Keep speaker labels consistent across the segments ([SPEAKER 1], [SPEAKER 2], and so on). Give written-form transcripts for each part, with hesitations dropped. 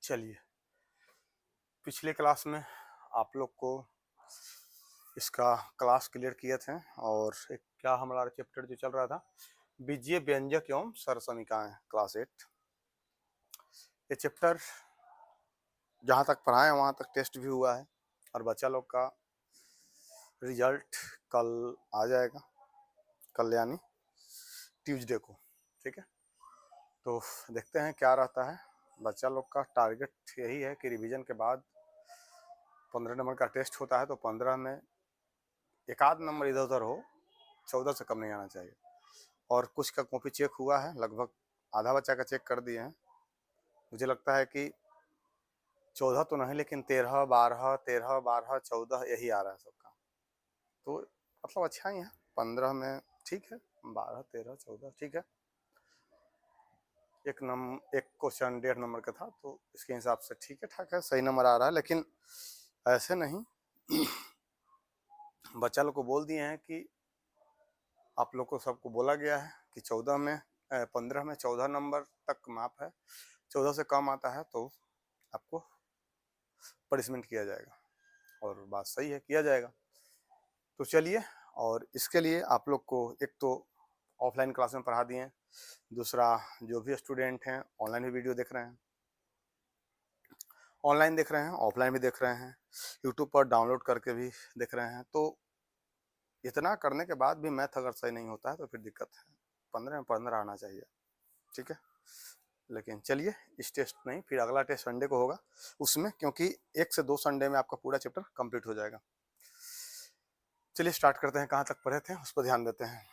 [SPEAKER 1] चलिए, पिछले क्लास में आप लोग को इसका क्लास क्लियर किए थे और एक क्या हमारा चैप्टर जो चल रहा था, बीजीय व्यंजक एवं सरसमिकाएं, क्लास 8। ये चैप्टर जहाँ तक पढ़ाए वहाँ तक टेस्ट भी हुआ है और बच्चा लोग का रिजल्ट कल आ जाएगा, कल यानी ट्यूसडे को। ठीक है, तो देखते हैं क्या रहता है। बच्चा लोग का टारगेट यही है कि रिवीजन के बाद 15 नंबर का टेस्ट होता है, तो 15 में एक आध नंबर इधर उधर हो, 14 से कम नहीं आना चाहिए। और कुछ का कॉपी चेक हुआ है, लगभग आधा बच्चा का चेक कर दिए हैं। मुझे लगता है कि 14 तो नहीं, लेकिन 13, 12, 13, 12, 14 यही आ रहा है सबका। तो मतलब अच्छा ही है। 15 में ठीक है, 12, 13, 14 ठीक है। एक क्वेश्चन 1.5 नंबर का था, तो इसके हिसाब से ठीक है, ठाक है, सही नंबर आ रहा है। लेकिन ऐसे नहीं बच्चा लोग को बोल दिए हैं कि आप लोग को सबको बोला गया है कि 15 में 14 नंबर तक माप है, 14 से कम आता है तो आपको पनिशमेंट किया जाएगा। और बात सही है, किया जाएगा। तो चलिए, और इसके लिए आप लोग को एक तो ऑफलाइन क्लास में पढ़ा दिए, दूसरा जो भी स्टूडेंट हैं ऑनलाइन भी वीडियो देख रहे हैं, ऑनलाइन देख रहे हैं, ऑफलाइन भी देख रहे हैं, यूट्यूब पर डाउनलोड करके भी देख रहे हैं। तो इतना करने के बाद भी मैथ अगर सही नहीं होता है तो फिर दिक्कत है। 15 में 15 आना चाहिए, ठीक है। लेकिन चलिए, इस टेस्ट नहीं, फिर अगला टेस्ट संडे को होगा उसमें, क्योंकि 1 से 2 संडे में आपका पूरा चैप्टर कंप्लीट हो जाएगा। चलिए स्टार्ट करते हैं, कहाँ तक पढ़े थे उस पर ध्यान देते हैं।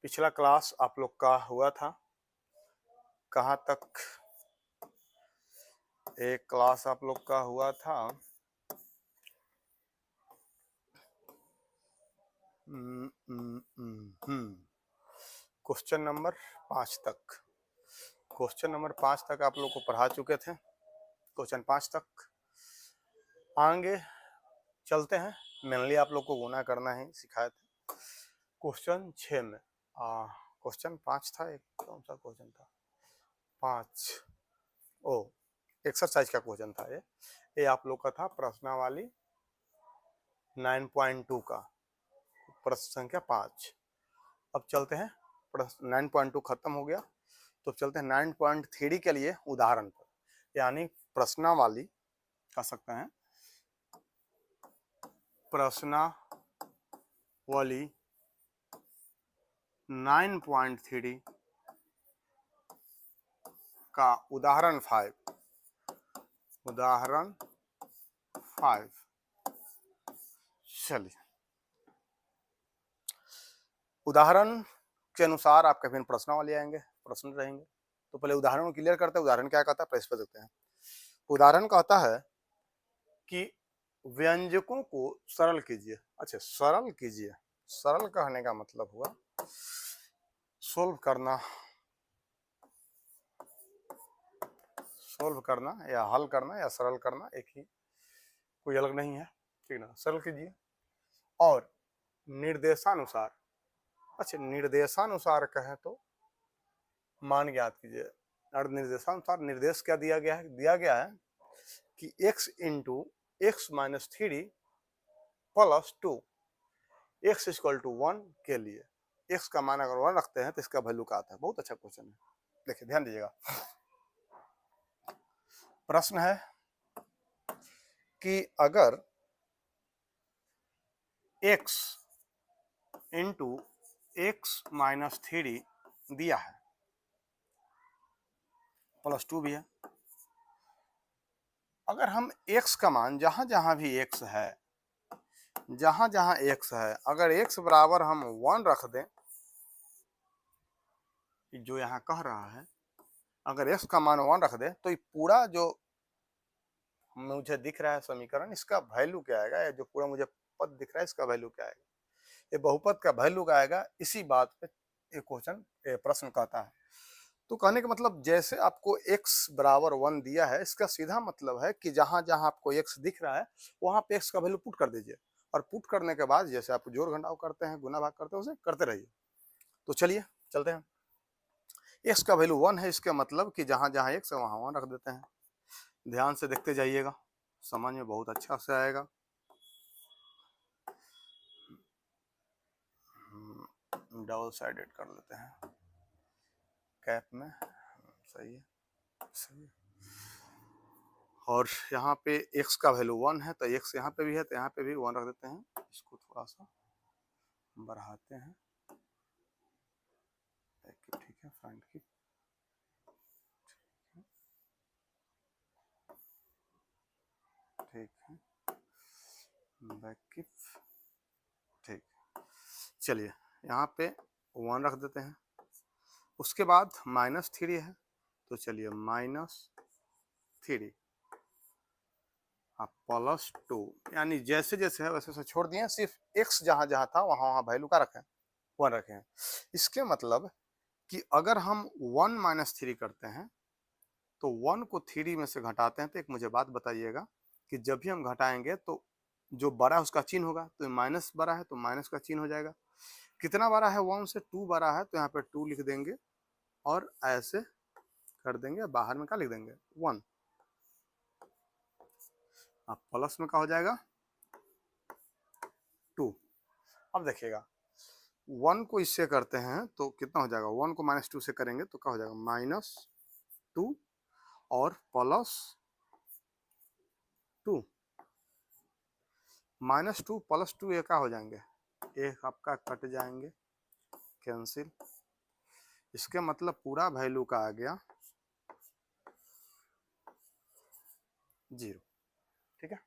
[SPEAKER 1] पिछला क्लास आप लोग का हुआ था कहाँ तक? एक क्लास आप लोग का हुआ था क्वेश्चन नंबर 5 तक। क्वेश्चन नंबर 5 तक आप लोग को पढ़ा चुके थे। क्वेश्चन 5 तक आगे चलते हैं। मेनली आप लोग को गुना करना ही सिखाए थे। क्वेश्चन 6 में क्वेश्चन 5 था, एक कौन सा क्वेश्चन था? 5 एक्सरसाइज का क्वेश्चन था। ये आप लोग का था प्रश्नावली 9.2 का प्रश्न संख्या 5। अब चलते हैं, 9.2 खत्म हो गया, तो चलते हैं 9.3 के लिए उदाहरण पर, यानी प्रश्नावली कह सकते हैं, प्रश्नावली 9.3 का उदाहरण 5। उदाहरण 5 चलिए, उदाहरण के अनुसार आपके फिर प्रश्नावली आएंगे, प्रश्न रहेंगे। तो पहले उदाहरण को क्लियर करते हैं। उदाहरण क्या कहता है, प्रेस पर देखते हैं। उदाहरण कहता है कि व्यंजकों को सरल कीजिए। अच्छा, सरल कीजिए, सरल कहने का मतलब हुआ सोल्व करना, सोल्व करना या हल करना या सरल करना एक ही, कोई अलग नहीं है, ठीक ना। सरल कीजिए और निर्देशानुसार, अच्छा निर्देशानुसार कहें तो मान ज्ञात कीजिए। और निर्देशानुसार निर्देश क्या दिया गया है? दिया गया है कि x into x minus 3 plus 2 x equal to 1 के लिए x का मान अगर 1 रखते हैं तो इसका वैल्यू क्या आता है। बहुत अच्छा क्वेश्चन है, देखिए ध्यान दीजिएगा। प्रश्न है कि अगर x इंटू एक्स माइनस 3 दिया है, प्लस 2 भी है, अगर हम x का मान जहां जहां भी x है, जहां जहां x है, अगर x बराबर हम 1 रख दें, जो यहाँ कह रहा है, अगर x का मान 1 रख दें तो ये पूरा जो मुझे दिख रहा है समीकरण, इसका वैल्यू क्या आएगा? या जो पूरा मुझे पद दिख रहा है इसका वैल्यू क्या आएगा? ये बहुपद का वैल्यू क्या आएगा? इसी बात पे एक क्वेश्चन प्रश्न कहता है। तो कहने का मतलब, जैसे आपको x बराबर 1 दिया है, इसका सीधा मतलब है कि जहां जहां आपको x दिख रहा है वहां पे x का वैल्यू पुट कर दीजिए, और पुट करने के बाद जैसे आप जोड़ घटाव करते हैं, गुना भाग करते हैं, उसे करते रहिए। तो चलिए चलते हैं। एक्स का वैल्यू 1 है, इसका मतलब कि जहां जहां एक्स है वहां 1 रख देते हैं। ध्यान से देखते जाइएगा, समझ में बहुत अच्छा से आएगा। डबल साइडेड कर लेते हैं कैप में, सही है, सही है। और यहाँ पे x का वैल्यू 1 है, तो x यहाँ पे भी है, तो यहाँ पे भी 1 रख देते हैं। इसको थोड़ा सा बढ़ाते हैं, ठीक है, फ्रंट की, ठीक है, बैक की, ठीक। चलिए यहाँ पे 1 रख देते हैं। उसके बाद -3 है, तो चलिए -3 +2, यानी जैसे जैसे है वैसे वैसे छोड़ दिए, सिर्फ x जहां जहां था वहां वहां वैल्यू का रखें, 1 रखे हैं। इसके मतलब कि अगर हम 1 - 3 करते हैं तो 1 को 3 में से घटाते हैं, तो एक मुझे बात बताइएगा कि जब भी हम घटाएंगे तो जो बड़ा है उसका चिन्ह होगा, तो माइनस बड़ा है तो माइनस का चिन्ह हो जाएगा। कितना बड़ा है, 1 से 2 बड़ा है, तो यहाँ पे 2 लिख देंगे और ऐसे कर देंगे, बाहर में क्या लिख देंगे 1। अब प्लस में क्या हो जाएगा 2। अब देखिएगा 1 को इससे करते हैं तो कितना हो जाएगा, 1 को -2 से करेंगे तो क्या हो जाएगा -2 और +2। -2 +2 ये क्या हो जाएंगे, एक आपका कट जाएंगे, कैंसिल। इसके मतलब पूरा वैल्यू का आ गया 0। ठीक है,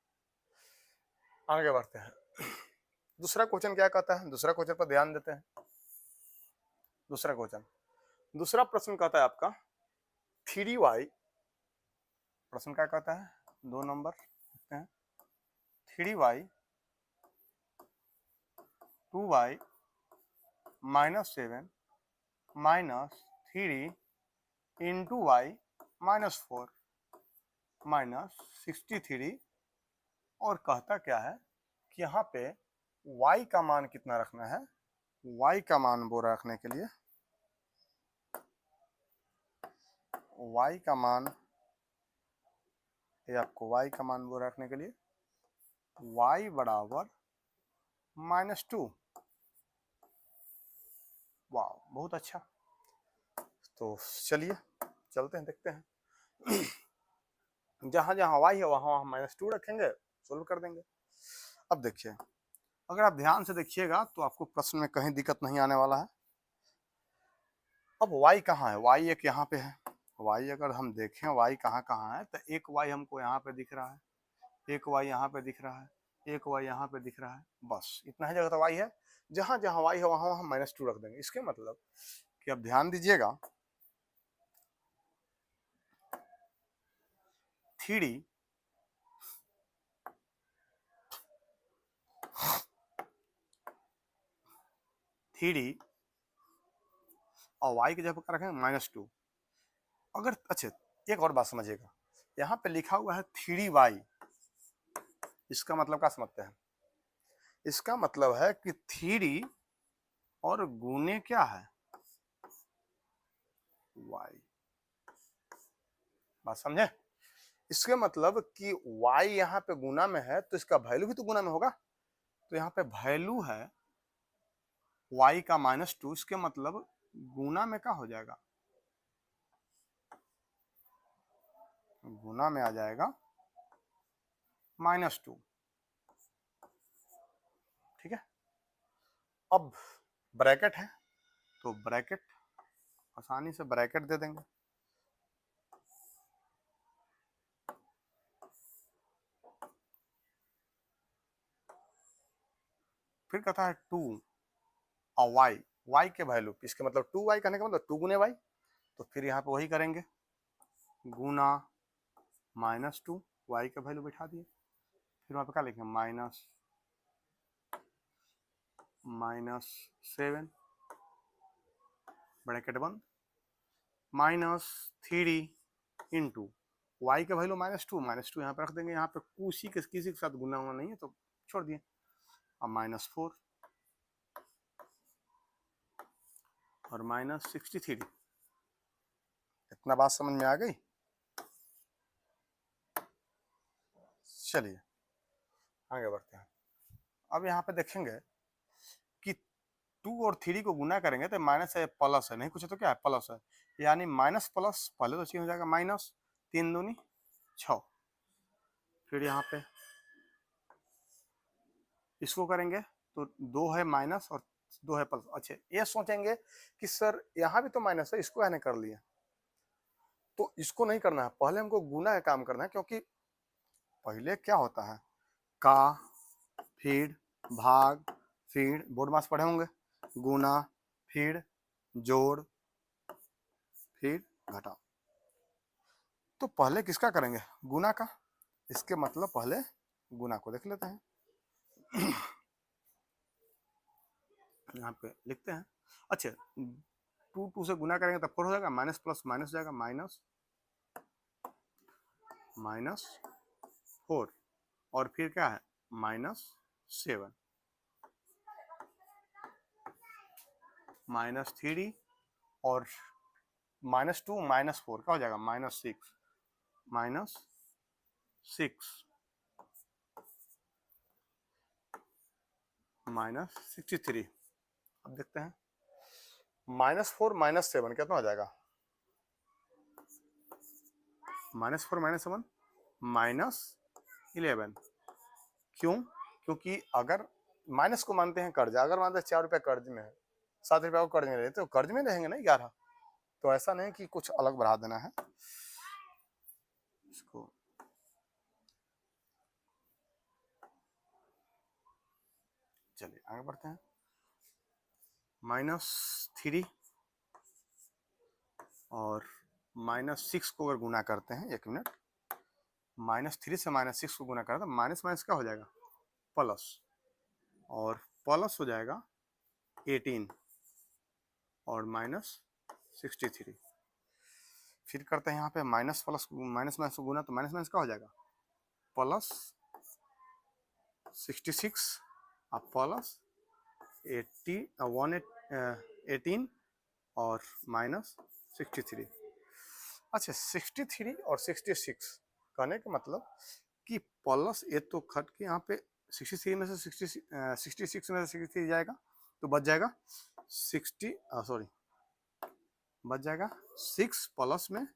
[SPEAKER 1] आगे बढ़ते हैं। दूसरा क्वेश्चन क्या कहता है, दूसरा क्वेश्चन पर ध्यान देते हैं। दूसरा प्रश्न कहता है आपका 3y, प्रश्न क्या कहता है, 2 नंबर देखते हैं। 3y 2y -7 -3 into y -4 -63। और कहता क्या है कि यहाँ पे y का मान कितना रखना है, y का मान बोरा रखने के लिए y का मान, ये आपको y का मान बोरा रखने के लिए y बराबर -2। वाह, बहुत अच्छा। तो चलिए चलते हैं, देखते हैं। जहां जहां y है वहां वहां -2 रखेंगे, सोल्व कर देंगे। अब देखिए, अगर आप ध्यान से देखिएगा तो आपको प्रश्न में कहीं दिक्कत नहीं आने वाला है। अब y कहाँ है, y एक यहाँ पे है। y अगर हम देखें y कहाँ कहाँ है, तो एक y हमको यहाँ पे दिख रहा है, एक y यहाँ पे दिख रहा है, एक y यहाँ पे दिख रहा है, बस इतना ही जगह तो y है। जहां जहां y है वहां वहां -2 रख देंगे। इसके मतलब कि अब ध्यान दीजिएगा, 3 और y की जगह पर रखेंगे -2। अगर अच्छा, एक और बात समझिएगा, यहाँ पे लिखा हुआ है 3y, इसका मतलब क्या समझते हैं, इसका मतलब है कि 3 और गुने क्या है y, बात समझे। इसके मतलब कि y यहाँ पे गुना में है तो इसका वैल्यू भी तो गुना में होगा, तो यहाँ पे वैल्यू है y का -2, इसके मतलब गुना में क्या हो जाएगा, गुना में आ जाएगा -2। ठीक है, अब ब्रैकेट है तो ब्रैकेट, आसानी से ब्रैकेट दे देंगे। फिर कहता है 2 और y के वैल्यू, इसके मतलब 2y कहने का मतलब 2 गुने y, तो फिर यहाँ पे वही करेंगे, गुना -2, y का वैल्यू बैठा दिए, फिर वहाँ पे क्या लिखेंगे -7 ब्रैकेट बंद, -3 इंटू y का वैल्यू -2 यहाँ पे रख देंगे, यहाँ पे किसी के साथ गुना होना नहीं है तो छोड़ दिए, अब -4 और -63। इतना बात समझ में आ गई। चलिए आगे बढ़ते हैं। अब यहाँ पे देखेंगे कि 2 और 3 को गुना करेंगे तो माइनस है प्लस है, नहीं कुछ तो क्या है प्लस है, यानी माइनस प्लस पहले तो चेंज हो जाएगा माइनस, 3 दूनी 6। फिर यहाँ पे इसको करेंगे तो 2 है माइनस और 2 है प्लस। अच्छा ये सोचेंगे कि सर यहाँ भी तो माइनस है, इसको मैंने कर लिया, तो इसको नहीं करना है, पहले हमको गुना का काम करना है, क्योंकि पहले क्या होता है का, फिर भाग, फिर बोर्ड मास पढ़े होंगे, गुना, फिर जोड़, फिर घटाओ। तो पहले किसका करेंगे, गुना का, इसके मतलब पहले गुना को देख लेते हैं। यहाँ पे लिखते हैं। अच्छा 2 से गुना करेंगे तब 4 हो जाएगा, माइनस प्लस माइनस हो जाएगा, माइनस माइनस 4 और फिर क्या है -7, -3 और -2 -4 क्या हो जाएगा -6, -63। अब देखते हैं -4 -7 कितना हो जाएगा, -4 -7 -11। क्यों, क्योंकि अगर माइनस को मानते हैं कर्ज, अगर मानते हैं 4 रुपया कर्ज में है, 7 रुपया को कर्ज में रहते तो कर्ज में रहेंगे ना 11, तो ऐसा नहीं कि कुछ अलग बढ़ा देना है इसको। चलिए आगे बढ़ते हैं। -3 और -6 को अगर गुना करते हैं, 1 मिनट, -3 से -6 को गुना करते हैं, माइनस माइनस क्या हो जाएगा प्लस, और प्लस हो जाएगा 18 और -63। फिर करते हैं यहाँ पे माइनस प्लस माइनस माइनस को गुना, तो माइनस माइनस क्या हो जाएगा प्लस 66 और प्लस 18 और -63। अच्छा 63 और 66 कहने का मतलब कि प्लस ये तो खट के यहाँ पे 63 में से 66 में से 63 जाएगा तो बच जाएगा 6 प्लस में,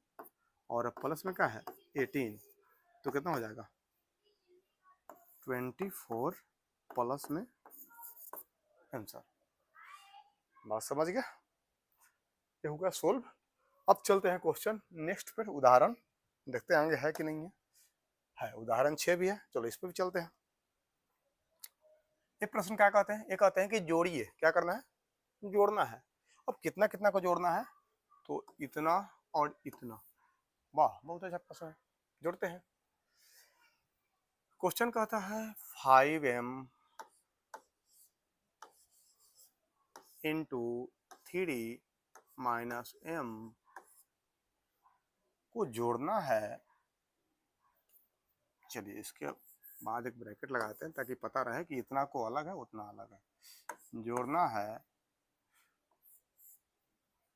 [SPEAKER 1] और प्लस में क्या है 18, तो कितना हो जाएगा 24 प्लस में आंसर। बात समझ गया, ये होगा सोल्व। अब चलते हैं क्वेश्चन नेक्स्ट पर, उदाहरण देखते हैं आगे है कि नहीं है उदाहरण 6 भी है, चलो इस पर भी चलते हैं। ये प्रश्न क्या कहते हैं, ये कहते हैं कि जोड़िए, क्या करना है जोड़ना है। अब कितना कितना को जोड़ना है, तो इतना और इतना, वाह बहुत अच्छा प्रश्न है, जोड़ते हैं। क्वेश्चन कहता है 5m इंटू 3 माइनस m को जोड़ना है। चलिए इसके बाद एक ब्रैकेट लगाते हैं ताकि पता रहे कि इतना को अलग है उतना अलग है। जोड़ना है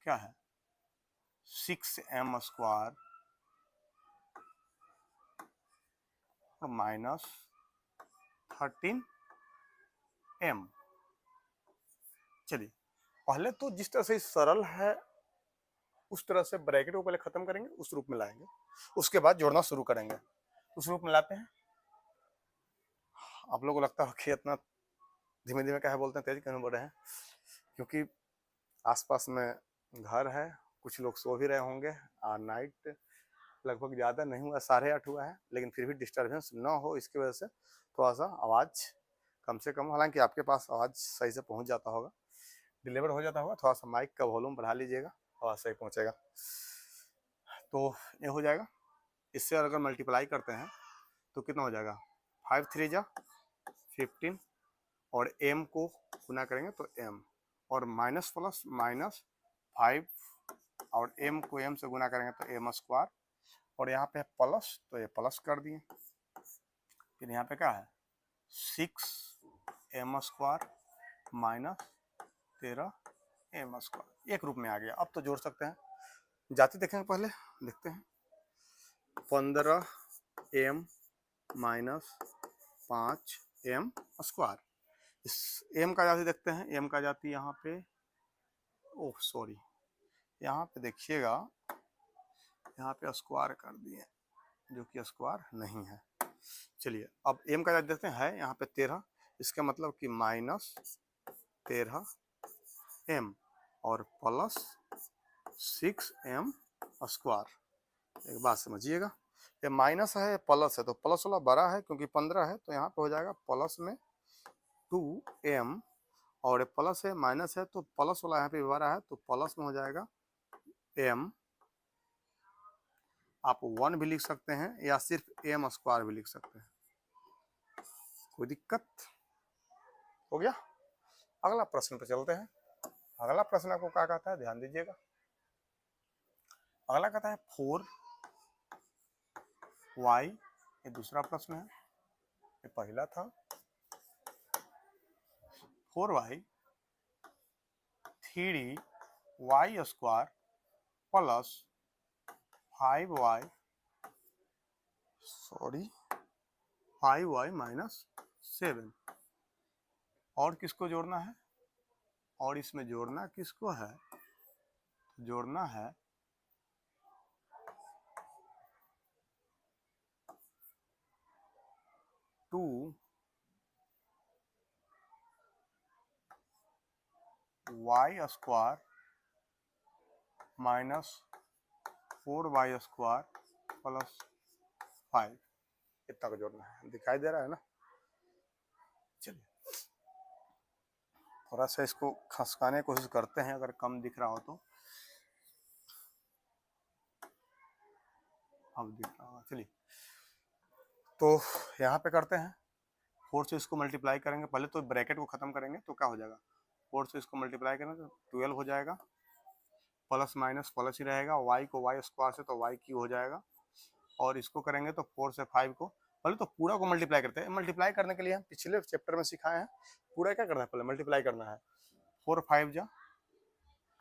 [SPEAKER 1] क्या है 6m स्क्वायर माइनस 13m। चलिए पहले तो जिस तरह से सरल है उस तरह से ब्रैकेट को पहले खत्म करेंगे, उस रूप में लाएंगे, उसके बाद जोड़ना शुरू करेंगे। उस रूप में लाते हैं। आप लोगों को लगता है कि इतना धीमे धीमे क्या है बोलते हैं, तेज क्यों बोल रहे हैं, क्योंकि आसपास में घर है, कुछ लोग सो भी रहे होंगे और नाइट लगभग ज़्यादा नहीं हुआ, 8:30 हुआ है, लेकिन फिर भी डिस्टर्बेंस ना हो इसकी वजह से थोड़ा सा आवाज़ कम से कम, हालांकि आपके पास आवाज़ सही से पहुंच जाता होगा, डिलीवर हो जाता होगा, थोड़ा सा माइक का वॉल्यूम बढ़ा लीजिएगा, आवाज़ सही पहुंचेगा। तो ये हो जाएगा। इससे अगर मल्टीप्लाई करते हैं तो कितना हो जाएगा 5 3 जा 15 और m को गुना करेंगे तो m, और माइनस प्लस माइनस 5 और m को m से गुना करेंगे तो m स्क्वायर, और यहाँ पे प्लस तो ये प्लस कर दिए। फिर यहाँ पे क्या है 6m square minus 13m square, एक रूप में आ गया। अब तो जोड़ सकते हैं, जाति देखेंगे पहले, देखते हैं 15m माइनस 5m स्क्वायर। इस m का जाति देखते हैं, m का जाति यहाँ पे, ओह सॉरी, यहाँ पे देखिएगा, यहाँ पे स्क्वायर कर दिए जो कि स्क्वायर नहीं है। चलिए अब m का जाति देखते हैं, यहाँ पे 13, इसका मतलब कि माइनस 13m और प्लस 6m स्क्वायर। एक बात समझिएगा, ये माइनस है प्लस है, तो प्लस वाला बड़ा है क्योंकि 15 है, तो यहाँ पे हो जाएगा प्लस में 2m, और ये प्लस है माइनस है तो प्लस वाला यहाँ पे बड़ा है, तो प्लस में हो जाएगा m। आप 1 भी लिख सकते हैं या सिर्फ m स्क्वायर भी लिख सकते हैं, कोई दिक्कत। हो गया। अगला प्रश्न पे चलते हैं। अगला प्रश्न आपको क्या कहता है, ध्यान दीजिएगा। अगला कहता है 4y, ये दूसरा प्रश्न है, ये पहला था। 4y 3y square plus 5y minus 7, और किसको जोड़ना है, और इसमें जोड़ना किसको है, जोड़ना है 2y square minus 4y square plus 5, इतना का जोड़ना है। दिखाई दे रहा है ना। चलिए थोड़ा सा इसको खसकाने की कोशिश करते हैं, अगर कम दिख रहा हो तो। अब दिख रहा होगा। चलिए तो यहाँ पे करते हैं, 4 से इसको मल्टीप्लाई करेंगे, पहले तो ब्रैकेट को खत्म करेंगे तो क्या हो जाएगा, 4 से इसको मल्टीप्लाई करेंगे तो 12 हो जाएगा, प्लस माइनस प्लस ही रहेगा, y को y स्क्वायर से तो y क्यू हो जाएगा, और इसको करेंगे तो 4 से 5 को, पहले तो पूरा को मल्टीप्लाई करते हैं। मल्टीप्लाई करने के लिए हम पिछले चैप्टर में सिखाए हैं, पूरा क्या करना है, पहले मल्टीप्लाई करना है। 4 5 जा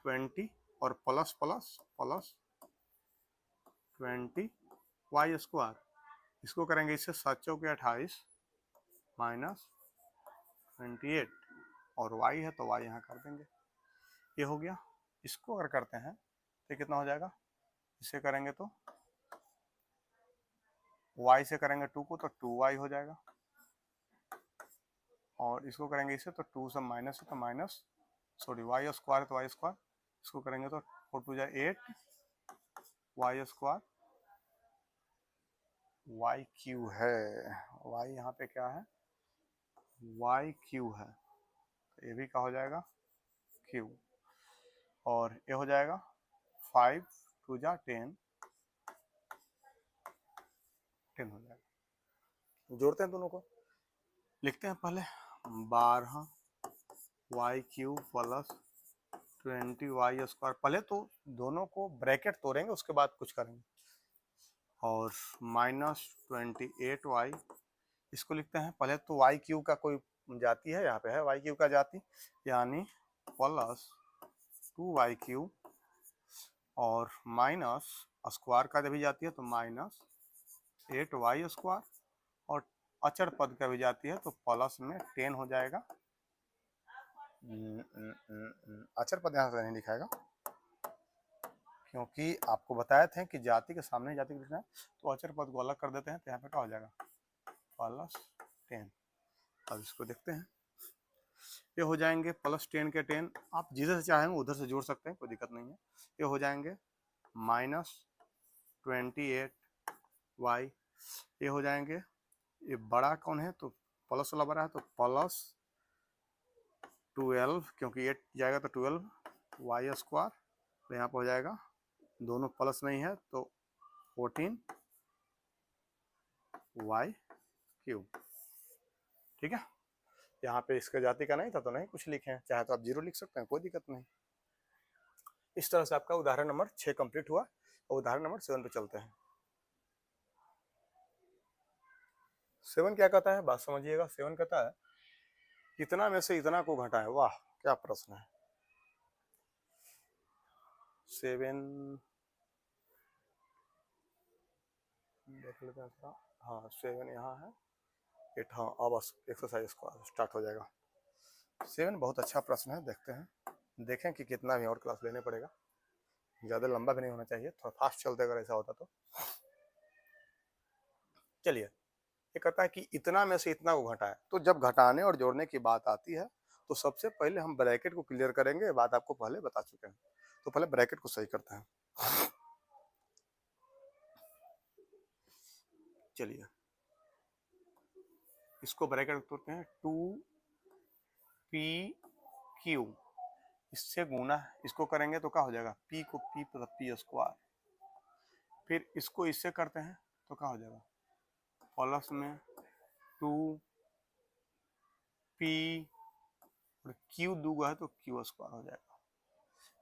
[SPEAKER 1] 20 और plus plus plus 20 y square, इसको करेंगे इससे 7 चौके 28 माइनस 28, और y है तो y यहाँ कर देंगे, ये हो गया। इसको अगर करते हैं तो कितना हो जाएगा, इसे करेंगे तो y से करेंगे 2 को तो 2y हो जाएगा, और इसको करेंगे इसे तो 2 से माइनस है तो माइनस, सॉरी y स्क्वायर तो y स्क्वायर, इसको करेंगे तो 4 2 8 y स्क्वायर, y क्यू है, y यहाँ पे क्या है, y क्यू है, तो ये भी क्या हो जाएगा क्यू, और ये हो जाएगा 5 2 10 10 हो जाएगा। जोड़ते हैं दोनों को, लिखते हैं पहले 12 y Q plus 20 y square, पहले तो दोनों को ब्रैकेट तोड़ेंगे उसके बाद कुछ करेंगे, और माइनस 28y, इसको लिखते हैं पहले तो y क्यू का कोई जाति है, यहाँ पे है y क्यू का जाति, यानी प्लस 2y क्यू, और माइनस स्क्वायर का जब भी जाती है तो माइनस 8y स्क्वायर, और अचर पद का भी जाती है तो प्लस में 10 हो जाएगा। अचर पद यहाँ से नहीं दिखाएगा क्योंकि आपको बताए थे कि जाति के सामने जाति को लिखना है, तो अचर पद को अलग कर देते हैं, तो यहाँ पे क्या हो जाएगा प्लस 10। अब इसको देखते हैं, ये हो जाएंगे प्लस 10 के 10, आप जिधर से चाहेंगे उधर से जोड़ सकते हैं, कोई दिक्कत नहीं है। ये हो जाएंगे माइनस 28y, ये हो जाएंगे, ये बड़ा कौन है तो प्लस वाला बड़ा है तो प्लस 12, क्योंकि 8 जाएगा तो 12 y स्क्वायर, तो यहाँ पर हो जाएगा, दोनों प्लस नहीं है तो 14 y क्यूब। ठीक है, यहाँ पे इसका जाति का नहीं था तो नहीं कुछ लिखे हैं, चाहे तो आप 0 लिख सकते हैं, कोई दिक्कत नहीं। इस तरह से आपका उदाहरण नंबर 6 कंप्लीट हुआ, और उदाहरण नंबर 7 पे चलते हैं। 7 क्या कहता है, बात समझिएगा। 7 कहता है इतना में से इतना को घटाएं। वाह क्या प्रश्न है। 7 देख लेते हैं थोड़ा। हाँ 7 यहाँ है, 8, हाँ अब एक्सरसाइज स्टार्ट हो जाएगा। 7 बहुत अच्छा प्रश्न है, देखते हैं, देखें कि कितना भी और क्लास लेने पड़ेगा, ज़्यादा लंबा भी नहीं होना चाहिए, थोड़ा फास्ट चलते अगर ऐसा होता तो। चलिए, ये कहता है कि इतना में से इतना को घटाए, तो जब घटाने और जोड़ने की बात आती है तो सबसे पहले हम ब्रैकेट को क्लियर करेंगे, ये बात आपको पहले बता चुके हैं। तो पहले ब्रैकेट को सही करते हैं। चलिए, इसको ब्रैकेट तोड़ते हैं, 2pq, इससे गुना इसको करेंगे तो क्या हो जाएगा, p को p प्लस पी स्क्वायर, फिर इसको इससे करते हैं तो क्या हो जाएगा, प्लस में 2p और q दूगा है तो q स्क्वायर हो जाएगा।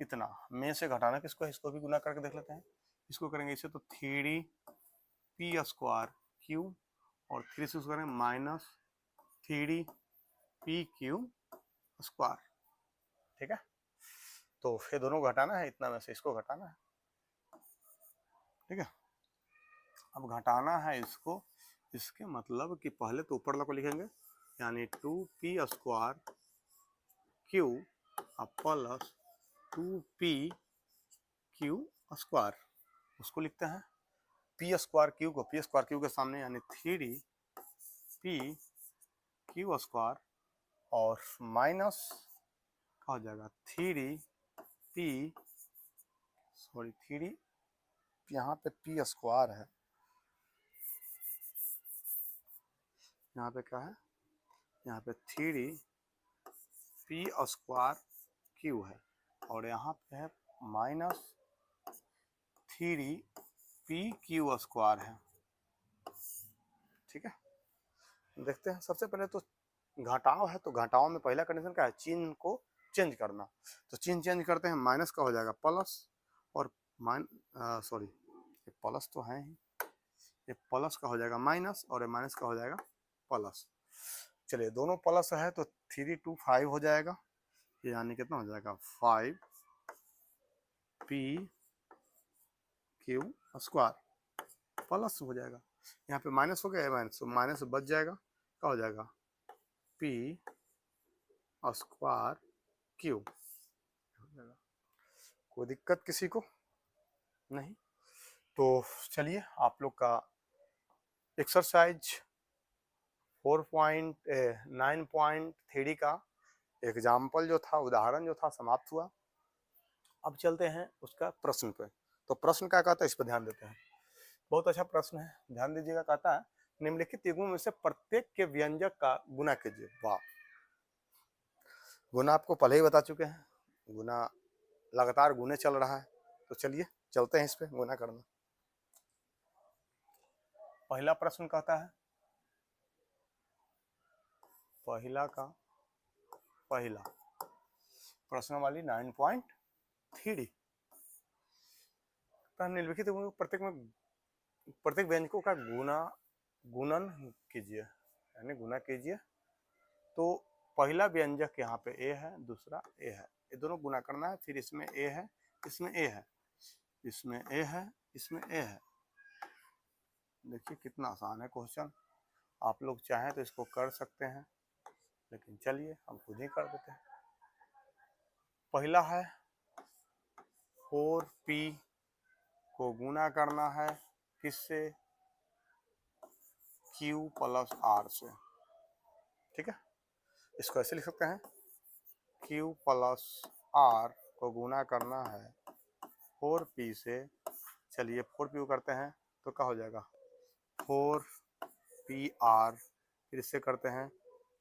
[SPEAKER 1] इतना में से घटाना किसको है, इसको भी गुना करके देख लेते हैं। इसको करेंगे इससे तो 3p स्क्वायर q, और 3 से उसको करेंगे माइनस 3pq स्क्वायर। ठीक है, तो फिर दोनों को घटाना है, इतना में से इसको घटाना है। ठीक है, अब घटाना है इसको, इसके मतलब कि पहले तो ऊपर वाला को लिखेंगे, यानी 2p square q plus 2p q square, उसको लिखते हैं p स्क्वायर q को p स्क्वायर q के सामने, यानी 3p q स्क्वायर, और माइनस क्या हो जाएगा 3p, सॉरी 3, यहाँ पे p स्क्वायर है, यहाँ पे क्या है, यहाँ पे 3p स्क्वायर q है, और यहाँ पे है माइनस 3pq स्क्वायर है। ठीक है, देखते हैं, सबसे पहले तो घटाव है, तो घटाव में पहला कंडीशन क्या है, चिन्ह को चेंज करना, तो चिन्ह चेंज करते हैं, माइनस का हो जाएगा प्लस, और सॉरी ये प्लस तो है ही, ये प्लस का हो जाएगा माइनस, और ये माइनस का हो जाएगा प्लस। चलिए, दोनों प्लस है तो 3 2 5 हो जाएगा, यानी कितना हो जाएगा 5p q स्क्वायर, प्लस हो जाएगा, यहाँ पे माइनस हो गया, माइनस, तो माइनस बच जाएगा, क्या हो जाएगा p स्क्वायर q। कोई दिक्कत किसी को नहीं? तो चलिए, आप लोग का एक्सरसाइज 9.3 का एग्जाम्पल जो था, उदाहरण जो था, समाप्त हुआ। अब चलते हैं उसका प्रश्न पे। तो प्रश्न क्या कहता है, इस पर ध्यान देते हैं, बहुत अच्छा प्रश्न है, ध्यान दीजिएगा। कहता है निम्नलिखित युग्मों में से प्रत्येक के व्यंजक का गुना कीजिए। वाह, गुना आपको पहले ही बता चुके हैं, गुना लगातार गुने चल रहा है, तो चलिए चलते हैं इस पे गुना करना। पहला प्रश्न कहता है, पहला का पहला प्रश्न वाली 9.3, निम्नलिखित प्रत्येक व्यंजकों का गुणन कीजिए, यानी गुना कीजिए। तो पहला व्यंजक यहाँ पे ए है, दूसरा ए है, ये दोनों गुना करना है, फिर इसमें ए है, इसमें ए है, इसमें ए है, इसमें ए है। देखिए कितना आसान है क्वेश्चन, आप लोग चाहें तो इसको कर सकते हैं, लेकिन चलिए हम खुद ही कर देते हैं। पहला है 4p को गुना करना है किससे, q प्लस r से। ठीक है, इसको ऐसे लिख सकते हैं, q प्लस r को गुना करना है 4p से। चलिए 4p को करते हैं तो क्या हो जाएगा, 4pr, फिर इससे करते हैं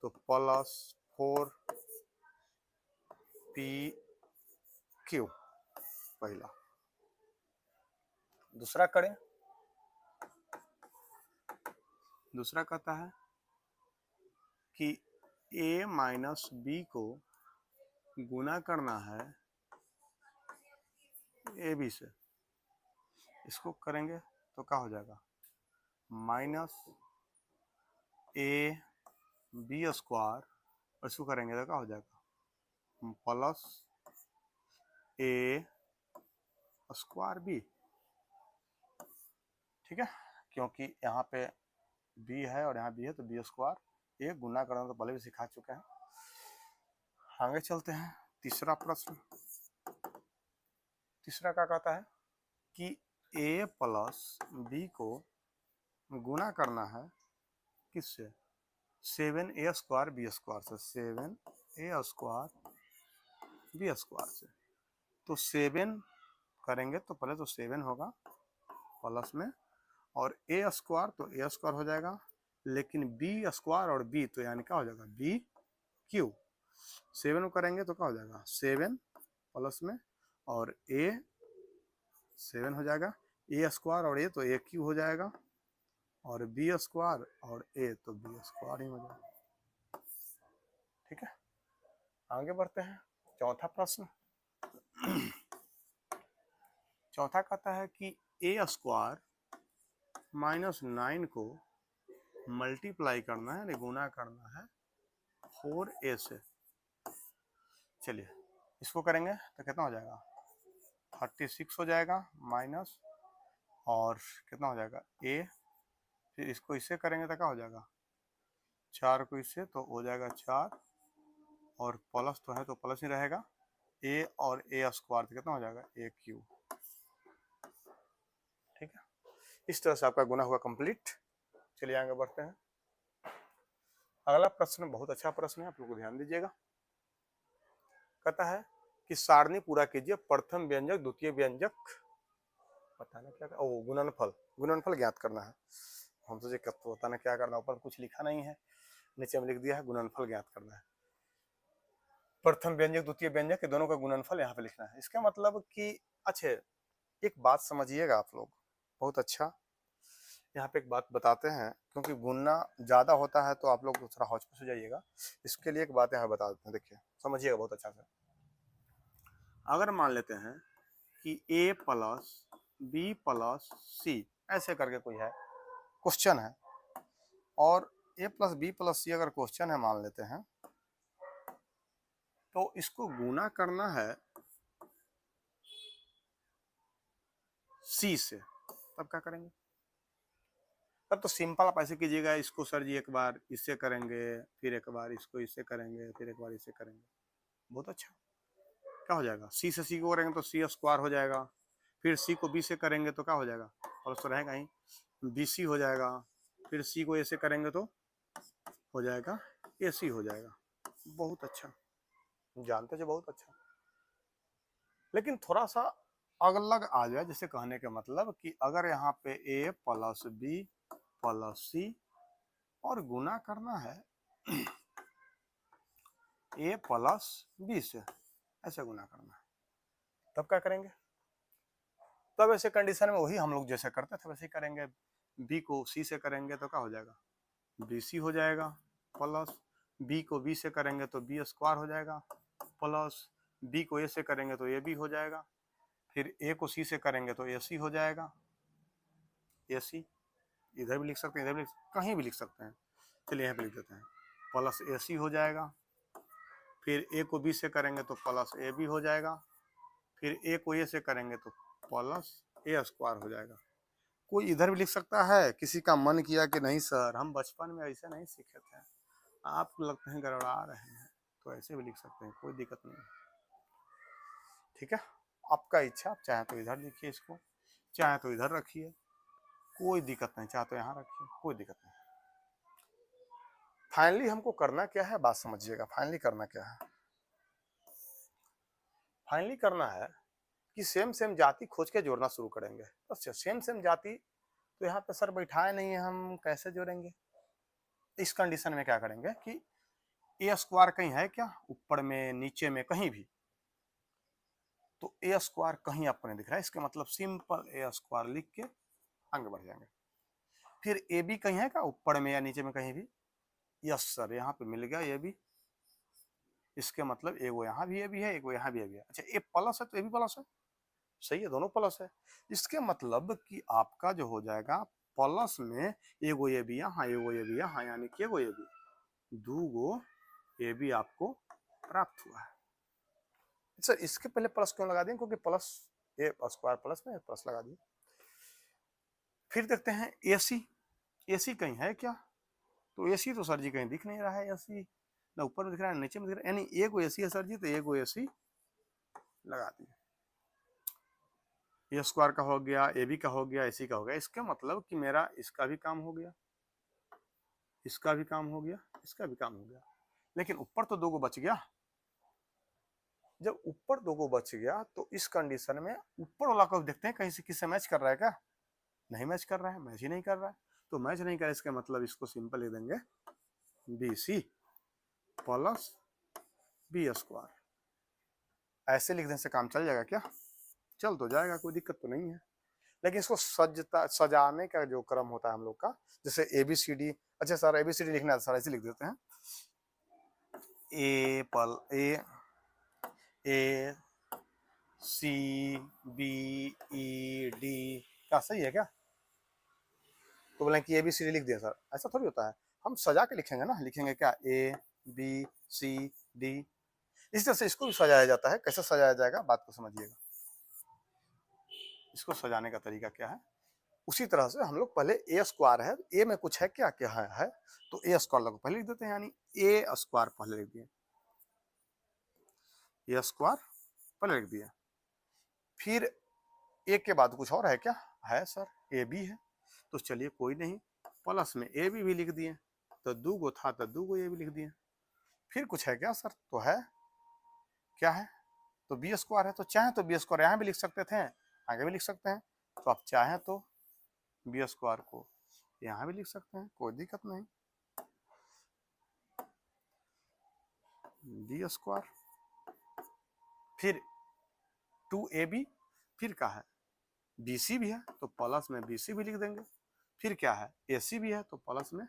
[SPEAKER 1] तो प्लस 4pq, पहला। दूसरा करें, दूसरा कहता है कि a माइनस बी को गुना करना है ab से। इसको करेंगे तो क्या हो जाएगा, माइनस a बी स्क्वायर, और इसको करेंगे तो क्या हो जाएगा, प्लस a स्क्वायर बी। ठीक है, क्योंकि यहाँ पे b है और यहाँ b है तो b स्क्वायर, ये गुना करना तो पहले भी सिखा चुके हैं। आगे चलते हैं, तीसरा प्रश्न। तीसरा क्या कहता है कि a प्लस b को गुना करना है किससे, 7a स्क्वायर b स्क्वायर से, 7a स्क्वायर b स्क्वायर से। तो 7 करेंगे तो पहले तो 7 होगा प्लस में, और a स्क्वायर तो a स्क्वायर हो जाएगा, लेकिन b स्क्वायर और b तो यानी क्या हो जाएगा b क्यू। 7 करेंगे तो क्या हो जाएगा 7 प्लस में, और a 7 हो जाएगा, a स्क्वायर और a तो a क्यू हो जाएगा, और b स्क्वायर और a तो b स्क्वायर ही हो जाएगा। ठीक है, आगे बढ़ते हैं। चौथा प्रश्न। चौथा कहता है कि a स्क्वायर माइनस 9 को मल्टीप्लाई करना है, गुना करना है 4a से। चलिए इसको करेंगे तो कितना हो जाएगा 36 हो जाएगा, माइनस और कितना हो जाएगा a, फिर इसको इससे करेंगे तो क्या हो जाएगा 4 को इससे तो हो जाएगा 4, और प्लस तो है तो प्लस ही रहेगा, a और a स्क्वायर तो कितना हो जाएगा a क्यू। ठीक है, इस तरह से आपका गुना हुआ कंप्लीट। चलिए आगे बढ़ते हैं। अगला प्रश्न बहुत अच्छा प्रश्न है, आप लोग ध्यान दीजिएगा। कहता है कि सारणी पूरा कीजिए, प्रथम व्यंजक द्वितीय व्यंजक, बताना क्या, ओ गुणनफल, गुणनफल ज्ञात करना है। हम सोचे कब तो बताना क्या करना, ऊपर कुछ लिखा नहीं है, नीचे में लिख दिया है गुणनफल ज्ञात करना है। प्रथम व्यंजक द्वितीय व्यंजक के दोनों का गुणनफल यहाँ पे लिखना है। इसका मतलब कि अच्छे एक बात समझिएगा आप लोग, बहुत अच्छा यहाँ पे एक बात बताते हैं, क्योंकि गुना ज्यादा होता है तो आप लोग थोड़ा हौच-पौच हो जाइएगा। इसके लिए एक बात यहाँ बता देते हैं, देखिए समझिएगा बहुत अच्छा से। अगर मान लेते हैं कि a प्लस बी प्लस सी ऐसे करके कोई है क्वेश्चन है, और a प्लस बी प्लस सी अगर क्वेश्चन है मान लेते हैं, तो इसको गुना करना है सी से, तब क्या करेंगे, तब तो सिंपल आप ऐसे कीजिएगा, इसको सर जी एक बार इससे करेंगे, फिर एक बार इसको इससे करेंगे, फिर एक बार इससे करेंगे, बहुत अच्छा। क्या हो जाएगा सी से सी को करेंगे तो सी स्क्वायर हो जाएगा, फिर सी को बी से करेंगे तो क्या हो जाएगा प्लस तो रहेगा ही, बी सी हो जाएगा, फिर सी को ए से करेंगे तो हो जाएगा ए सी हो जाएगा। बहुत अच्छा, जानते थे बहुत अच्छा। लेकिन थोड़ा सा अलग आ जाए, जैसे कहने का मतलब कि अगर यहाँ पे ए प्लस बी प्लस सी और गुना करना है ए प्लस बी से, ऐसे गुना करना है, तब क्या करेंगे, तब ऐसे कंडीशन में वही हम लोग जैसे करते थे वैसे ही करेंगे। बी को सी से करेंगे तो क्या हो जाएगा बी सी हो जाएगा, प्लस बी को बी से करेंगे तो बी स्क्वायर हो जाएगा, प्लस बी को ए से करेंगे तो ए बी हो जाएगा, फिर ए को सी से करेंगे तो ए सी हो जाएगा, ए सी इधर भी लिख सकते हैं, इधर भी कहीं भी लिख सकते हैं। चलिए यहाँ पे लिख देते हैं, प्लस ए सी हो जाएगा, फिर ए को बी से करेंगे तो प्लस ए बी हो जाएगा, फिर ए को ए से करेंगे तो प्लस ए स्क्वायर हो जाएगा। कोई इधर भी लिख सकता है, किसी का मन किया कि नहीं सर हम बचपन में ऐसे नहीं सीखे थे, आपको लगता है गड़बड़ा रहे हैं, तो ऐसे भी लिख सकते हैं, कोई दिक्कत नहीं। ठीक है, आपका इच्छा, आप चाहे तो इधर लिखिए इसको, चाहे तो इधर रखिए, कोई दिक्कत नहीं, चाहे तो यहाँ रखिए, कोई दिक्कत नहीं। फाइनली हमको करना क्या है, बात समझिएगा। फाइनली करना क्या है, फाइनली करना है कि सेम सेम जाति खोज के जोड़ना शुरू करेंगे। अच्छा, सेम सेम जाति तो यहाँ पे सर बैठाए नहीं है, हम कैसे जोड़ेंगे। इस कंडीशन में क्या करेंगे कि ए स्क्वायर कहीं है क्या, ऊपर में नीचे में कहीं भी, तो ए स्क्वायर कहीं आपको नहीं दिख रहा है, इसका मतलब सिंपल ए स्क्वायर लिख के आगे बढ़ जाएंगे। फिर ए बी कहीं है क्या, ऊपर में या नीचे में कहीं भी, यस सर यहाँ पे मिल गया ए बी, इसके मतलब एगो यहाँ भी ए बी है, एगो यहाँ भी ए बी है। अच्छा, ए प्लस है तो ए भी प्लस है, सही है, दोनों प्लस है। इसके मतलब कि आपका जो हो जाएगा प्लस में एगो ए बी यहाँ, एगो ए बी यहाँ, यानी कि एगो ए बी, दूगो ए बी आपको प्राप्त हुआ है। अच्छा, इसके पहले प्लस क्यों लगा दें, क्योंकि प्लस ए स्क्वायर प्लस में प्लस लगा दिए। फिर देखते हैं AC। AC कहीं है क्या? तो AC तो सर जी कहीं दिख नहीं रहा है। AC ना ऊपर में दिख रहा है नीचे में दिख रहा है, यानी एक AC है सर जी, तो एक AC लगा दिए। ए स्क्वायर का हो गया, AB का हो गया, AC का हो गया। इसका मतलब कि मेरा इसका भी काम हो गया, इसका भी काम हो गया, इसका भी काम हो गया, लेकिन ऊपर तो दो गो बच गया। जब ऊपर दो गो बच गया तो इस कंडीशन में ऊपर वाला को देखते हैं कहीं से किससे मैच कर रहा है क्या? नहीं मैच कर रहा है, मैच ही नहीं कर रहा है। तो मैच नहीं कर रहा है, इसका मतलब इसको सिंपल लिख देंगे BC प्लस B स्क्वायर। ऐसे लिख देने से काम चल जाएगा क्या? चल तो जाएगा, कोई दिक्कत तो नहीं है। लेकिन इसको सजाने का जो क्रम होता है हम लोग का, जैसे ABCD। अच्छा सर ABCD लिखना है सर, ऐसे लिख देते हैं ACBED क्या सही है क्या? तो बोले कि ABCD लिख दिया सर, ऐसा थोड़ी होता है। हम सजा के लिखेंगे ना, लिखेंगे क्या ABCD। इस तरह से इसको भी सजाया जाता है। कैसे सजाया जाएगा बात को समझिएगा। इसको सजाने का तरीका क्या है, उसी तरह से हम लोग पहले A स्क्वायर है, A में कुछ है क्या, क्या है तो A स्क्वायर लगो पहले लिख देते हैं, यानी A स्क्वायर पहले लिख दिए, A स्क्वायर पहले लिख दिया। फिर A के बाद कुछ और है क्या? है सर AB है, तो चलिए कोई नहीं, प्लस में AB भी लिख दिए, तो दो गो था तो दो गो AB लिख दिए। फिर कुछ है क्या सर? तो है, क्या है? तो B स्क्वायर है, तो चाहे तो B स्क्वायर यहाँ भी लिख सकते थे, आगे भी लिख सकते हैं। तो आप चाहें तो B स्क्वायर को यहाँ भी लिख सकते हैं, कोई दिक्कत नहीं। B स्क्वायर फिर 2AB, फिर क्या है BC भी है तो प्लस में BC भी लिख देंगे। फिर क्या है AC भी है तो प्लस में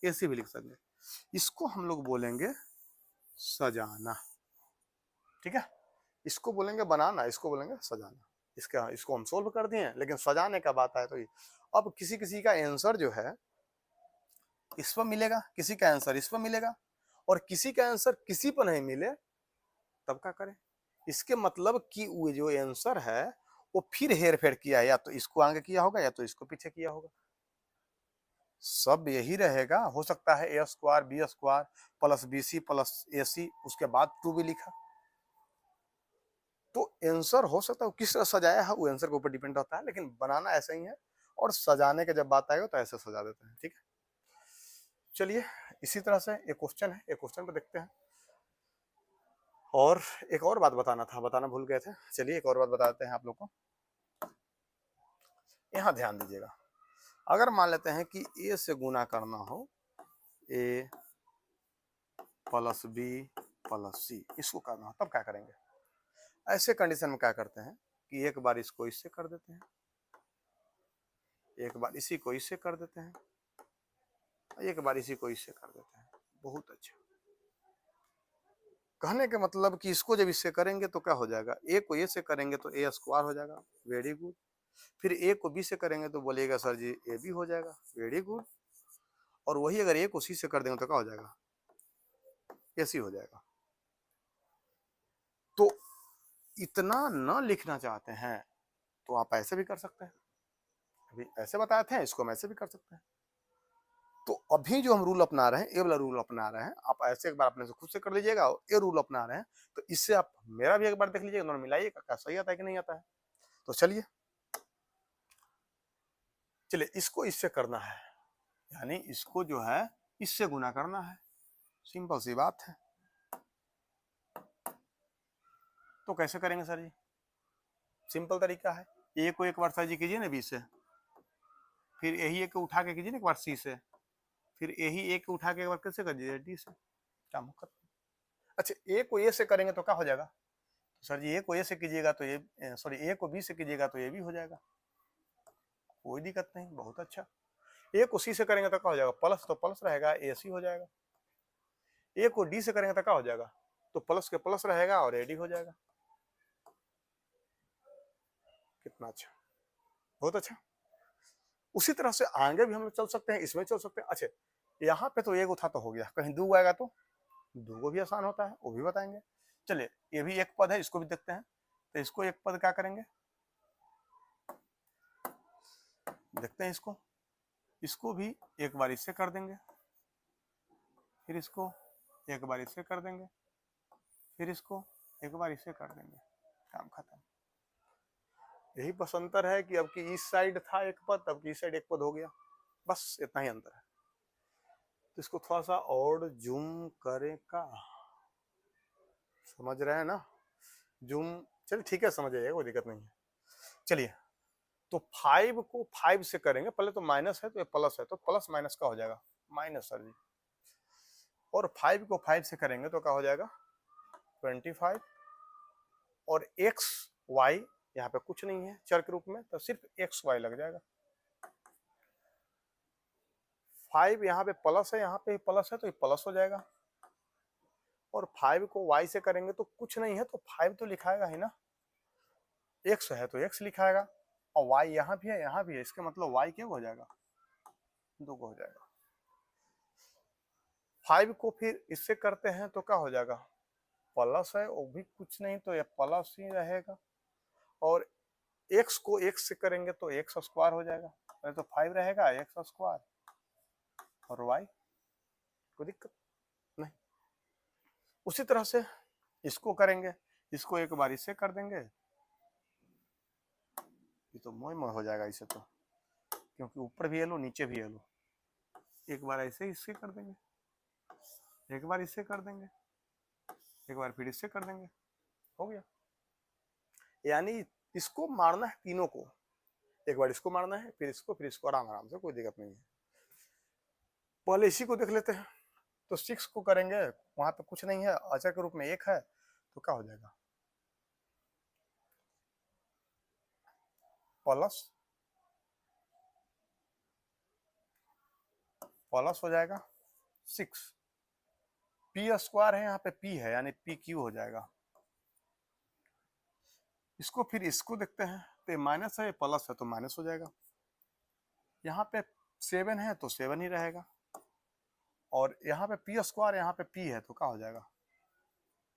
[SPEAKER 1] AC भी लिख सकते। इसको हम लोग बोलेंगे सजाना, ठीक है। इसको बोलेंगे बनाना, इसको बोलेंगे सजाना। इसको हम सोल्व कर दिए, लेकिन सजाने का बात आए तो ये अब किसी किसी का आंसर जो है इस पर मिलेगा, किसी का आंसर इस पर मिलेगा, और किसी का आंसर किसी पर नहीं मिले तब क्या करें? इसके मतलब कि वो जो आंसर है वो फिर हेर फेर किया है, या तो इसको आगे किया होगा या तो इसको पीछे किया होगा। सब यही रहेगा। हो सकता है A square B square plus BC plus AC, उसके बाद 2 भी लिखा, तो आंसर हो सकता है किस तरह सजाया है वो आंसर के ऊपर डिपेंड रहता है, लेकिन बनाना ऐसा ही है। और सजाने के जब बात आएगा तो ऐसे सजा देते हैं, ठीक है। चलिए इसी तरह से एक क्वेश्चन है, एक क्वेश्चन पे देखते हैं। और एक और बात बताना था, बताना भूल गए थे। चलिए एक और बात बताते हैं आप लोग को, यहाँ ध्यान दीजिएगा। अगर मान लेते हैं कि A से गुना करना हो, A plus B plus C, इसको करना हो, तब क्या करेंगे? ऐसे कंडीशन में क्या करते हैं कि एक बार इसको इससे कर देते हैं, एक बार इसी को इससे कर देते हैं, एक बार इसी को इससे कर देते हैं। बहुत अच्छा। कहने के मतलब कि इसको जब इससे करेंगे तो क्या हो जाएगा, A को A से करेंगे तो A स्क्वायर हो जाएगा, वेरी गुड। फिर A को B से करेंगे तो बोलिएगा सर जी AB हो जाएगा, वेरी गुड। और वही अगर A को C से कर देंगे तो क्या हो जाएगा, AC हो जाएगा। तो इतना न लिखना चाहते हैं तो आप ऐसे भी कर सकते हैं, अभी ऐसे बताए थे, इसको हम ऐसे भी कर सकते हैं। तो अभी जो हम रूल अपना रहे हैं, ए वाला रूल अपना रहे हैं, आप ऐसे एक बार अपने से खुद से कर लीजिएगा, और ये रूल अपना रहे हैं तो इससे आप मेरा भी एक बार देख लीजिएगा, दोनों मिलाइएगा क्या सही आता है कि नहीं आता है। तो चलिए चलिए इसको इससे करना है, यानी इसको जो है इससे गुना करना है, सिंपल सी बात है। तो कैसे करेंगे सर जी? सिंपल तरीका है, ए को एक बार सर जी कीजिए ना B से, फिर यही एक उठा के कीजिए ना एक बार C से, फिर यही एक उठा के एक बार कैसे कर दीजिए D से, क्या मुक्कत। अच्छा ए को ए से करेंगे तो क्या हो जाएगा, सर जी ए को ए से कीजिएगा तो ये सॉरी ए को बी से कीजिएगा तो ये भी हो जाएगा, कोई दिक्कत नहीं, बहुत अच्छा। ए को सी से करेंगे तो क्या हो जाएगा, प्लस तो प्लस रहेगा, ए सी हो जाएगा। ए को डी से करेंगे तो क्या हो जाएगा, तो प्लस के प्लस रहेगा और ए डी हो जाएगा। कितना अच्छा, बहुत अच्छा। उसी तरह से आगे भी हम लोग चल सकते हैं, इसमें चल सकते हैं। अच्छा यहाँ पे तो एक उठा तो हो गया, कहीं दो आएगा तो दो को भी आसान होता है, वो भी बताएंगे। चलिए ये भी एक पद है, इसको भी देखते हैं। तो इसको एक पद क्या करेंगे, देखते हैं इसको, इसको भी एक बार इससे कर देंगे, फिर इसको एक बार इससे कर देंगे, फिर इसको एक बार इससे कर देंगे, काम खत्म। यही बस अंतर है कि अब की इस साइड था एक पद, अब की इस साइड एक पद हो गया, बस इतना ही अंतर है। तो इसको थोड़ा सा और जूम करें का, समझ रहे हैं ना, जूम, चलिए ठीक है समझ आइएगा, कोई दिक्कत नहीं है। चलिए, तो 5 को 5 से करेंगे, पहले तो माइनस है तो ये प्लस है, तो प्लस माइनस का हो जाएगा माइनस सर जी, और 5 को 5 से करेंगे तो क्या हो जाएगा 25, और एक्स वाई यहाँ पे कुछ नहीं है चर के रूप में, तो सिर्फ एक्स वाई लग जाएगा। 5 यहाँ पे प्लस है, यहाँ पे प्लस है तो ये प्लस हो जाएगा, और 5 को y से करेंगे तो कुछ नहीं है तो 5 तो लिखाएगा ही ना, x है तो x लिखाएगा, और y यहाँ भी है यहाँ भी है, इसका मतलब y क्या हो जाएगा 2 हो जाएगा। 5 को फिर इससे करते हैं तो क्या हो जाएगा, प्लस है वो भी कुछ नहीं तो ये प्लस ही रहेगा, और x को x से करेंगे तो x स्क्वायर हो जाएगा, नहीं तो 5 रहेगा x स्क्वायर, और y कोई दिक्कत नहीं। उसी तरह से इसको करेंगे, इसको एक बार इससे कर देंगे, ये तो मोय मोय हो जाएगा इसे तो, क्योंकि ऊपर भी एलो नीचे भी एलो, एक बार ऐसे इससे कर देंगे, एक बार इससे कर देंगे, एक बार फिर इससे कर देंगे, हो गया। यानी इसको मारना है तीनों को, एक बार इसको मारना है फिर इसको आराम आराम से, कोई दिक्कत नहीं है। पहले इसी को देख लेते हैं, तो 6 को करेंगे, वहां पे कुछ नहीं है, अचर के रूप में 1 है, तो क्या हो जाएगा प्लस प्लस हो जाएगा 6, पी स्क्वायर है यहाँ पे p है, यानी पी क्यू हो जाएगा। इसको फिर इसको देखते हैं, तो माइनस है प्लस है तो माइनस हो जाएगा, यहाँ पे 7 है तो 7 ही रहेगा, और यहाँ पे पी स्क्वायर यहाँ पे p है तो क्या हो जाएगा,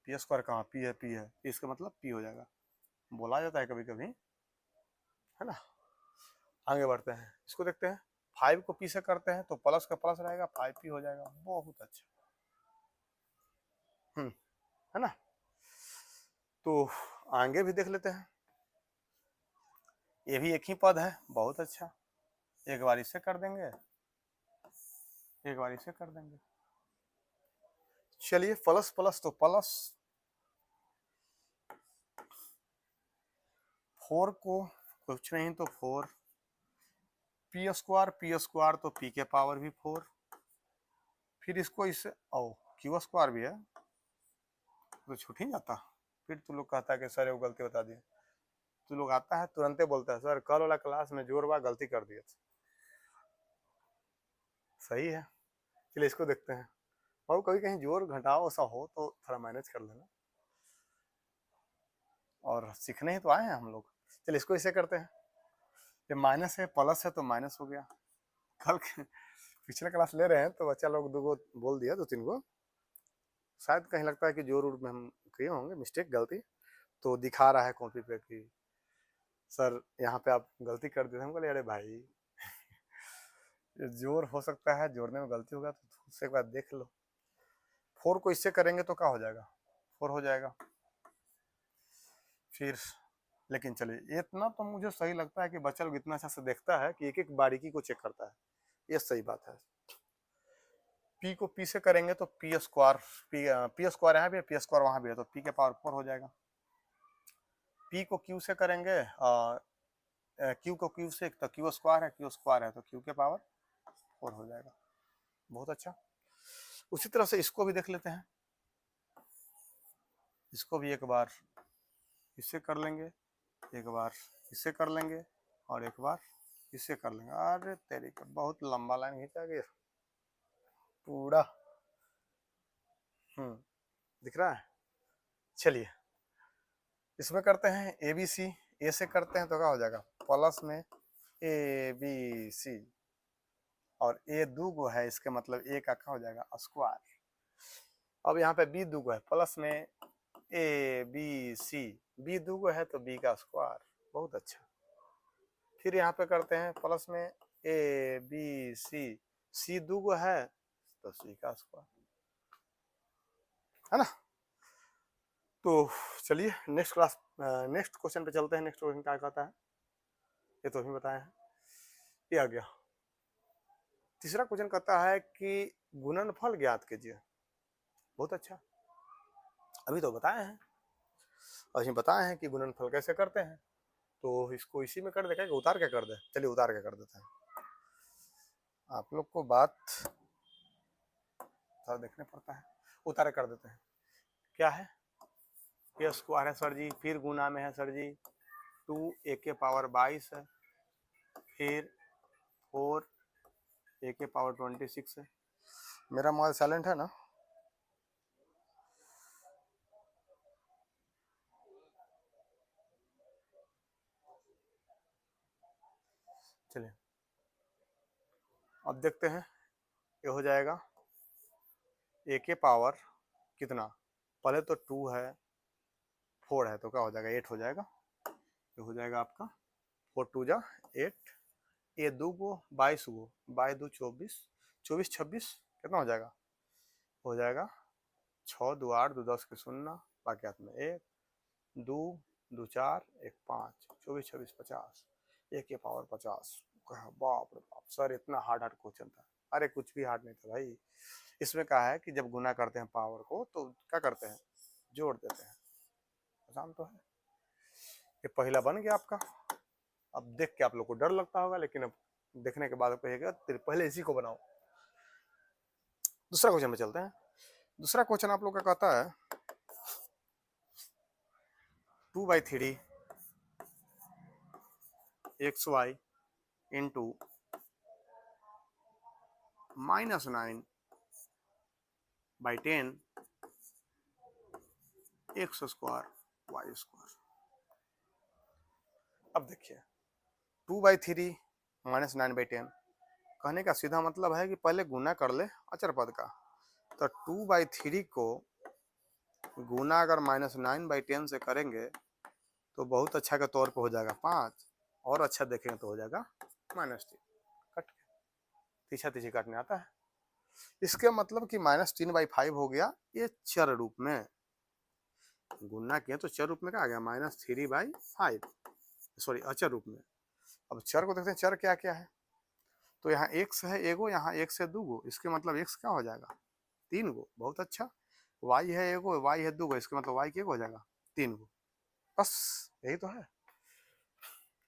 [SPEAKER 1] पी स्क्वायर कहाँ p है, इसका मतलब p हो जाएगा, बोला जाता है कभी कभी, है ना। आगे बढ़ते हैं, इसको देखते हैं, 5 को p से करते हैं तो प्लस का प्लस रहेगा, 5p हो जाएगा, बहुत अच्छा, है ना। तो आगे भी देख लेते हैं, ये भी एक ही पद है, बहुत अच्छा, एक बार इसे कर देंगे, एक बार इसे कर देंगे। चलिए प्लस प्लस तो प्लस, 4 को कुछ नहीं तो 4, पी स्क्वायर तो p के पावर भी 4, फिर इसको इससे ओ क्यू स्क्वायर भी है तो छूट ही जाता, फिर तू लोग कहता है कि सर वो गलती बता दिए, तू लोग आता है तुरंते बोलता है सर कल वाला क्लास में जोर बा गलती कर दिए, सही है। चलिए इसको देखते हैं, और कभी कहीं जोर घटाओ ऐसा हो तो थोड़ा मैनेज कर लेना, और सीखने ही तो आए हैं हम लोग। चलिए इसको इसे करते हैं, ये माइनस है प्लस है तो माइनस हो गया, कल पिछले क्लास ले रहे हैं तो बच्चा लोग 2 गो बोल दिया, 2-3 गो, शायद कहीं लगता है कि जोर उर में हम किए होंगे मिस्टेक गलती, तो दिखा रहा है कॉपी पे कि सर यहाँ पे आप गलती कर दिए। हम बोले अरे भाई जोर हो सकता है, जोड़ने में गलती होगा तो उससे एक बार देख लो। 4 को इससे करेंगे तो क्या हो जाएगा 4 हो जाएगा, फिर लेकिन चलिए इतना तो मुझे सही लगता है कि बच्चा लोग इतना अच्छा से देखता है कि एक एक बारीकी को चेक करता है, ये सही बात है। p को p से करेंगे तो p स्क्वायर, p स्क्वायर यहाँ भी है, p स्क्वायर वहां भी है, तो p के पावर 4 हो जाएगा। p को q से करेंगे, q को q से, तो q स्क्वायर है तो q के पावर 4 हो जाएगा, बहुत अच्छा। उसी तरह से इसको भी देख लेते हैं, इसको भी एक बार इससे कर लेंगे, एक बार इससे कर लेंगे, और एक बार इससे कर लेंगे। अरे तेरी का बहुत लंबा लाइन खींचा गया पूरा, दिख रहा है। चलिए इसमें करते हैं ए बी सी, ए से करते हैं तो क्या हो जाएगा प्लस में ए बी सी, और ए 2 गो है, इसके मतलब ए का क्या हो जाएगा स्क्वायर। अब यहाँ पे बी 2 गो है, प्लस में ए बी सी, बी 2 गो है तो बी का स्क्वायर, बहुत अच्छा। फिर यहाँ पे करते हैं प्लस में ए बी सी, सी दूगो है तो सी का स्क्वायर, है ना। तो चलिए नेक्स्ट क्वेश्चन पे चलते हैं। नेक्स्ट क्वेश्चन क्या कहता है, ये तो अभी बताया है, ये आ गया। तीसरा क्वेश्चन कहता है कि गुणनफल ज्ञात कीजिए। बहुत अच्छा, अभी तो बताए हैं, अभी बताए हैं कि गुणनफल कैसे करते हैं, तो इसको इसी में कर दे क्या, उतार के कर दे। चलिए उतार के कर देते हैं, आप लोग को बात थोड़ा देखने पड़ता है। उतार कर देते हैं। क्या है, ये स्क्वायर है सर जी, फिर गुना में है सर जी 2 a के पावर 22 है, फिर 4 a के पावर 26 है। मेरा मोबाइल साइलेंट है ना, चलिए अब देखते हैं। ये हो जाएगा a के पावर कितना, पहले तो 2 है 4 है तो क्या हो जाएगा 8 हो जाएगा। ये हो जाएगा आपका 4 2 जा 8, ये 2 गो 22 गो, 22 2 24, 24 26 कितना हो जाएगा, हो जाएगा 6 2 8 2 10 के 0, बाकी हाथ में 1 2 2 4 1 5, 24 26 50, 1 के पावर 50। बाप रे बाप सर, इतना हार्ड क्वेश्चन था। अरे कुछ भी हार्ड नहीं था भाई। इसमें कहा है कि जब गुना करते हैं पावर को तो क्या करते हैं, जोड़ देते हैं। आसान तो है। ये पहला बन गया आपका। अब देख के आप लोग को डर लगता होगा, लेकिन अब देखने के बाद कहिएगा पहले इसी को बनाओ। दूसरा क्वेश्चन में चलते हैं। दूसरा क्वेश्चन आप लोग का कहता है 2/3 xy into -9/10 x square y square. अब देखिए 2/3 -9/10 कहने का सीधा मतलब है कि पहले गुना कर ले अचर पद का। तो 2/3 को गुना अगर -9/10 से करेंगे तो बहुत अच्छा के तौर पे हो जाएगा 5, और अच्छा देखेंगे तो हो जाएगा -3। कट तीछा तीछी काटने आता है। इसके मतलब कि -3/5 हो गया। ये चर रूप में गुना किया तो चर रूप में क्या आ गया, -3/5, सॉरी अचर रूप में। अब चर को देखते हैं, चर क्या क्या है। तो यहाँ x है एगो, यहाँ x है दूगो, इसके मतलब x क्या हो जाएगा 3 गो। बहुत अच्छा। y है एगो, y है दूगो, इसके मतलब y क्या हो जाएगा 3 गो। बस यही तो है।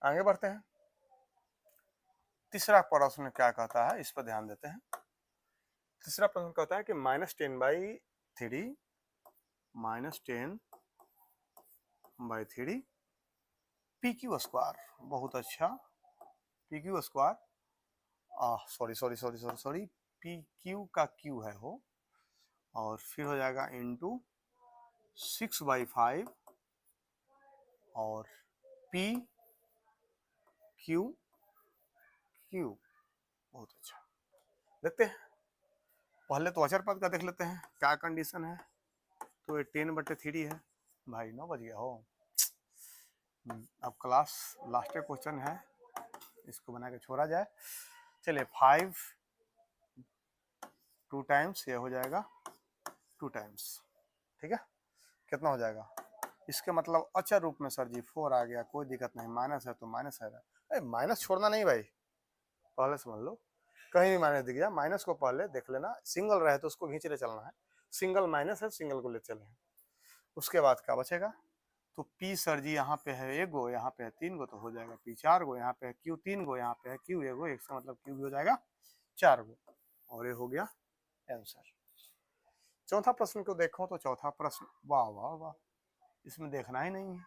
[SPEAKER 1] आगे बढ़ते हैं। तीसरा प्रश्न क्या कहता है, इस पर ध्यान देते हैं। तीसरा प्रश्न कहता है कि -10/3 -10/3 PQ स्क्वायर। बहुत अच्छा, PQ square, sorry sorry sorry sorry sorry, PQ का Q है हो, और फिर हो जाएगा इंटू 6/5 और PQ। बहुत अच्छा, देखते हैं। पहले तो अचर पद का देख लेते हैं क्या कंडीशन है। तो ये 10/3 है भाई, 9 बज गया हो। अब क्लास लास्ट क्वेश्चन है, इसको बना के छोड़ा जाए। चलिए 5 2 टाइम्स, ये हो जाएगा 2 टाइम्स, ठीक है। कितना हो जाएगा, इसके मतलब अचर रूप में सर जी 4 आ गया, कोई दिक्कत नहीं। माइनस है तो माइनस है, माइनस छोड़ना नहीं भाई, पहले समझ लो। कहीं भी माइनस दिख जाए, माइनस को पहले देख लेना। सिंगल रहे तो उसको खींचते चलना है, सिंगल माइनस है सिंगल को ले चले। उसके बाद क्या बचेगा, तो P सर जी यहाँ पे है एगो, यहाँ पे है 3 गो, तो हो जाएगा P 4 गो, यहाँ पे है Q 3 गो, यहाँ पे है Q एगो, एक से मतलब Q भी हो जाएगा 4 गो, और ये हो गया आंसर। चौथा प्रश्न को देखो तो चौथा प्रश्न, वाह वाह वाह, इसमें देखना ही नहीं है,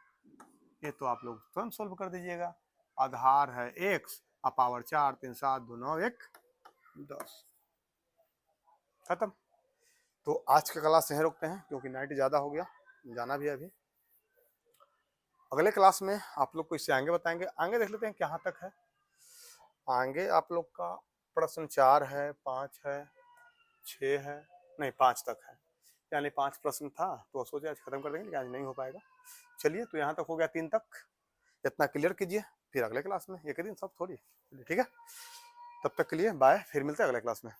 [SPEAKER 1] ये तो आप लोग स्वयं सोल्व कर दीजिएगा। आधार है x, पावर 4 3 7 2 9 1 10, खत्म। तो आज का क्लास यहीं रोकते हैं क्योंकि नाइट ज़्यादा हो गया, जाना भी है अभी। अगले क्लास में आप लोग को इससे आगे बताएंगे। आगे देख लेते हैं कहाँ तक है। आगे आप लोग का प्रश्न 4 है, 5 है, 6 है, नहीं 5 तक है, यानी 5 प्रश्न था तो सोचे आज खत्म कर देंगे, लेकिन आज नहीं हो पाएगा। चलिए तो यहाँ तक हो गया, 3 तक, इतना क्लियर कीजिए। फिर अगले क्लास में, एक ही दिन सब थोड़ी। ठीक है, तब तक के लिए बाय, फिर मिलते हैं अगले क्लास में।